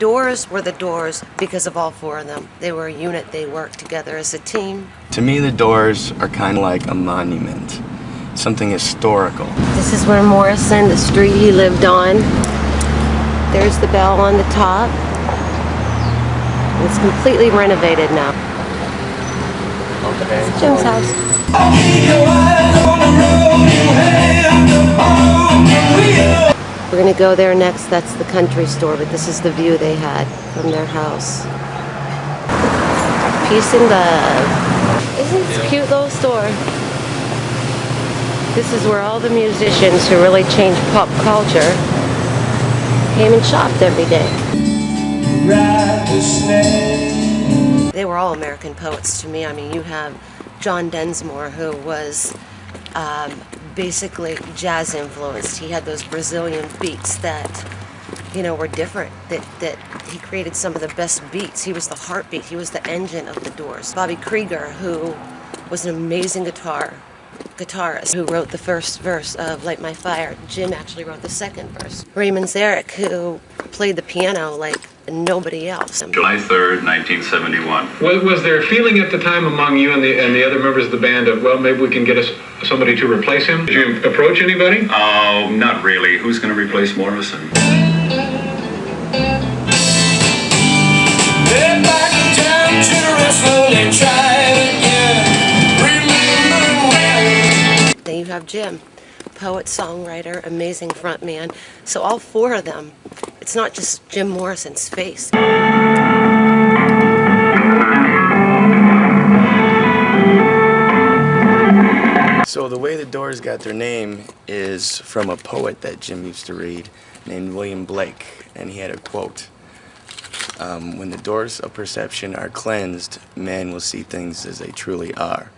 Doors were the Doors because of all four of them. They were a unit, they worked together as a team. To me, the Doors are kind of like a monument, something historical. This is where Morrison, the street he lived on. There's the bell on the top. It's completely renovated now. Okay. It's Jim's house. We're gonna go there next. That's the country store, but this is the view they had from their house. Peace and love. Isn't this a cute little store? This is where all the musicians who really changed pop culture came and shopped every day. They were all American poets to me. I mean, you have John Densmore, who was basically jazz influenced. He had those Brazilian beats that, you know, were different, that he created some of the best beats. He was the heartbeat, he was the engine of the Doors. Bobby Krieger, who was an amazing guitarist, who wrote the first verse of Light My Fire. Jim actually wrote the second verse. Raymond Zarek, who played the piano like nobody else. July 3rd, 1971. Was there a feeling at the time among you and the other members of the band of, well, maybe we can get us somebody to replace him? Did you approach anybody? Oh, not really. Who's going to replace Morrison? Then you have Jim, poet, songwriter, amazing frontman. So all four of them, it's not just Jim Morrison's face. So the way the Doors got their name is from a poet that Jim used to read named William Blake, and he had a quote. When the doors of perception are cleansed, man will see things as they truly are,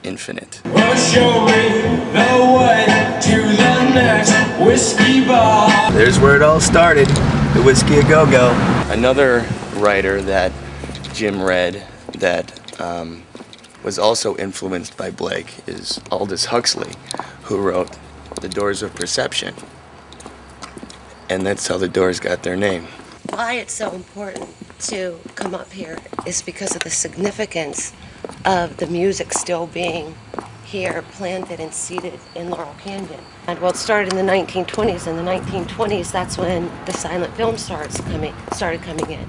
infinite. Well, show me the way to the next whiskey bar. There's where it all started, the Whiskey A Go-Go. Another writer that Jim read that was also influenced by Blake is Aldous Huxley, who wrote The Doors of Perception. And that's how the Doors got their name. Why it's so important to come up here is because of the significance of the music still being here, planted and seated in Laurel Canyon. And well, it started in the 1920s. In the 1920s, that's when the silent film started coming in.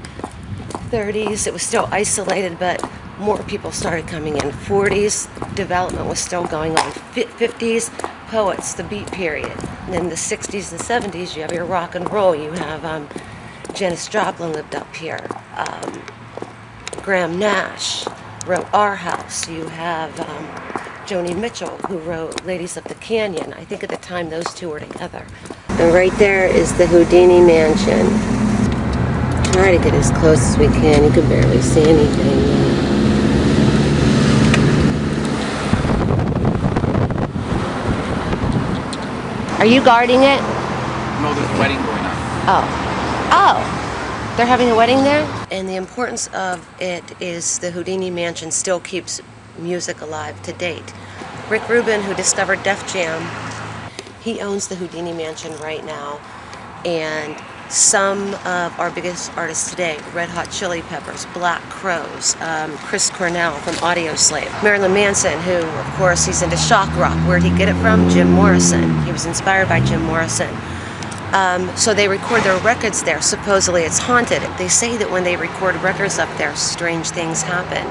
30s, it was still isolated, but more people started coming in. 40s, development was still going on. 50s, poets, the beat period. And then the 60s and 70s, you have your rock and roll. You have Janis Joplin lived up here. Graham Nash wrote Our House. You have Joni Mitchell, who wrote Ladies of the Canyon. I think at the time those two were together. And right there is the Houdini Mansion. Try to get as close as we can. You can barely see anything. Are you guarding it? No, there's a wedding going on. Oh, they're having a wedding there? And the importance of it is the Houdini Mansion still keeps music alive to date. Rick Rubin, who discovered Def Jam, he owns the Houdini Mansion right now. And some of our biggest artists today, Red Hot Chili Peppers, Black Crowes, Chris Cornell from Audioslave, Marilyn Manson, who, of course, he's into shock rock. Where'd he get it from? Jim Morrison. He was inspired by Jim Morrison. So they record their records there. Supposedly it's haunted. They say that when they record records up there, strange things happen.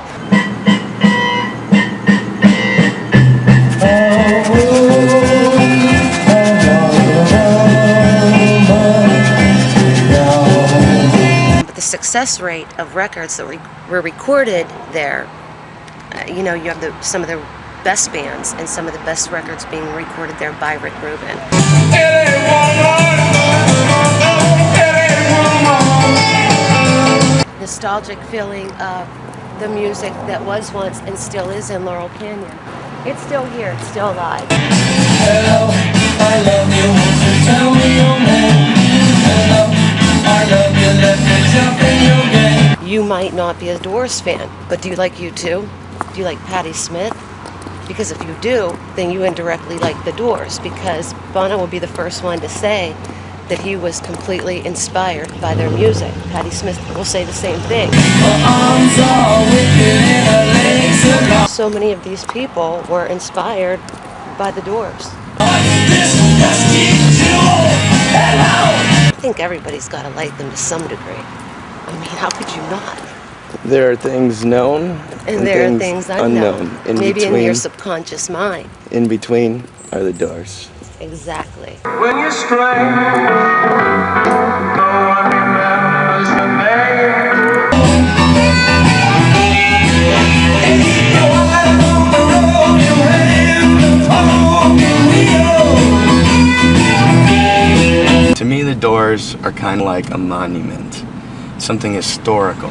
But the success rate of records that were recorded there, you know, you have some of the best bands and some of the best records being recorded there by Rick Rubin. Nostalgic feeling of the music that was once and still is in Laurel Canyon. It's still here, it's still alive. Hello, I love you, won't you tell me your name? Hello, I love you, let me jump in your game. You might not be a Doors fan, but do you like U2? Do you like Patti Smith? Because if you do, then you indirectly like the Doors, because Bono will be the first one to say that he was completely inspired by their music. Patti Smith will say the same thing. So many of these people were inspired by the Doors. I think everybody's got to like them to some degree. I mean, how could you not? There are things known And there are things unknown. In Maybe between, in your subconscious mind. in between are the Doors. Exactly. When you stray, no one remembers the name. You're out on the road, you have to follow. To me, the Doors are kind of like a monument, something historical,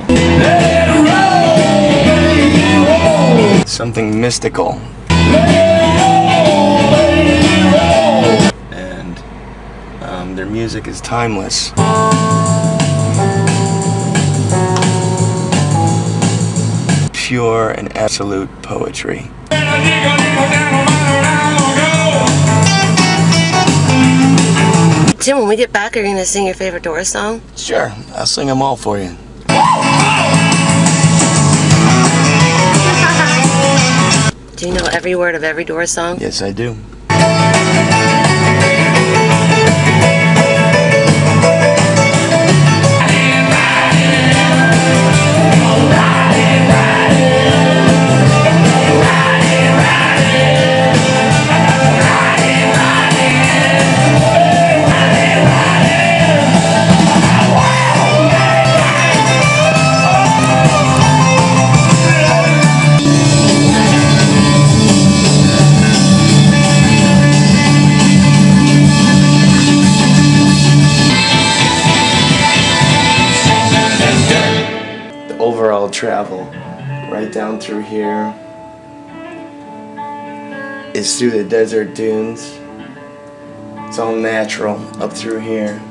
something mystical. And their music is timeless. Pure and absolute poetry. Tim, when we get back, are you going to sing your favorite Doors song? Sure, I'll sing them all for you. Do you know every word of every Doors song? Yes, I do. Overall travel right down through here is through the desert dunes. It's all natural up through here,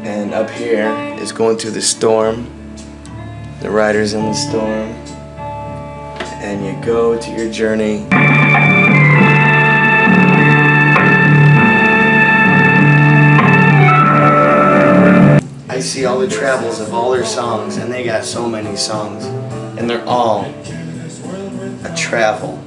and up here is going through the storm, the riders in the storm, and you go to your journey. I see all the travels of all their songs, and they got so many songs, and they're all a travel.